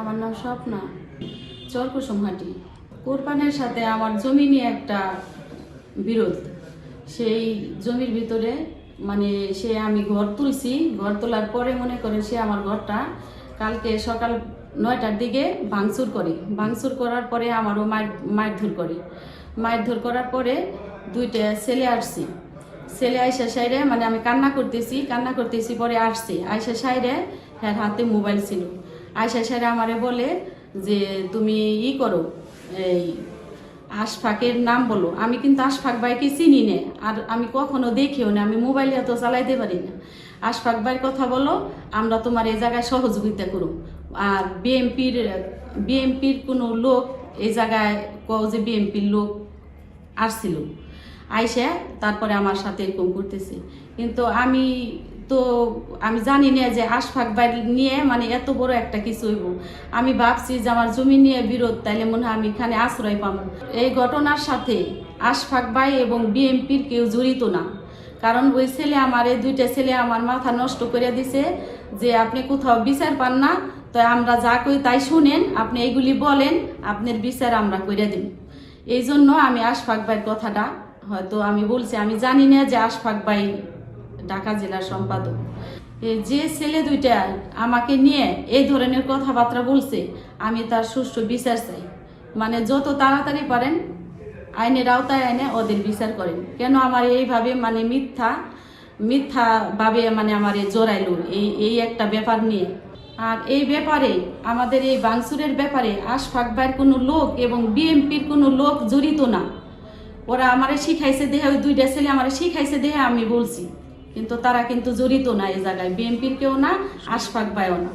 আমার নাম স্বপ্না, চরকুসুমহাটি। কোরবানের সাথে আমার জমি নিয়ে একটা বিরোধ। সেই জমির ভিতরে আমি ঘর তুলছি, ঘর তোলার পরে মনে করে সে আমার ঘরটা কালকে সকাল 9টার দিকে ভাঙচুর করার পরে আমারও মারধর করে। মারধর করার পরে দুইটা ছেলে আসছি, ছেলে আইসা সাইডে আমি কান্না করতেছি পরে আসছি। আইসা সাইডে হ্যাঁ হাতে মোবাইল ছিল। আইসা সাইডে আমারে বলে যে তুমি করো, এই আশফাকের নাম বলো। আমি কিন্তু আশফাক ভাইকে চিনি না, আর আমি কখনো দেখিও না, আমি মোবাইল এত চালাইতে পারি না। আশফাক ভাইয়ের কথা বলো, আমরা তোমার এই জায়গায় সহযোগিতা করো। আর বিএমপির কোনো লোক এই জায়গায় যে বিএমপির লোক আসছিল, আইসা তারপরে আমার সাথে এরকম করতেছে। কিন্তু আমি জানি না যে আশফাক ভাই নিয়ে এত বড় একটা কিছু হইব। আমি ভাবছি যে আমার জমি নিয়ে বিরোধ, তাইলে মনে হয় আমি এখানে আশ্রয় পাবো। এই ঘটনার সাথে আশফাক ভাই এবং বিএমপির কেউ জড়িত না, কারণ ওই দুইটা ছেলে আমার মাথা নষ্ট করে দিছে যে আপনি কোথাও বিচার পান না, তো আমরা যা কই তাই শুনেন, আপনি এইগুলি বলেন, আপনার বিচার আমরা করে দিন। এই জন্য আমি আশফাক ভাইয়ের কথাটা হয়তো আমি বলছি, আমি জানি না যে আশফাক ভাই ঢাকা জেলার সম্পাদক। যে ছেলে দুইটা আমাকে নিয়ে এই ধরনের কথাবার্তা বলছে, আমি তার সুষ্ঠু বিচার চাই। যত তাড়াতাড়ি পারেন আইনের আওতায় এনে ওদের বিচার করেন। কেন আমার এইভাবে মিথ্যা ভাবে আমার জড়াইল এই একটা ব্যাপার নিয়ে। আর এই ব্যাপারে আমাদের এই ভাঙচুরের ব্যাপারে আশফাক ভাইয়ের কোনো লোক এবং বিএমপির কোনো লোক জড়িত না। ওরা আমারে শিখাইছে দেহে, ওই দুইটা ছেলে আমারে শিখাইছে দেহে আমি বলছি, কিন্তু তারা কিন্তু জড়িত না এই জায়গায়, বিএনপির কেউ না, আশফাক ভাইও না।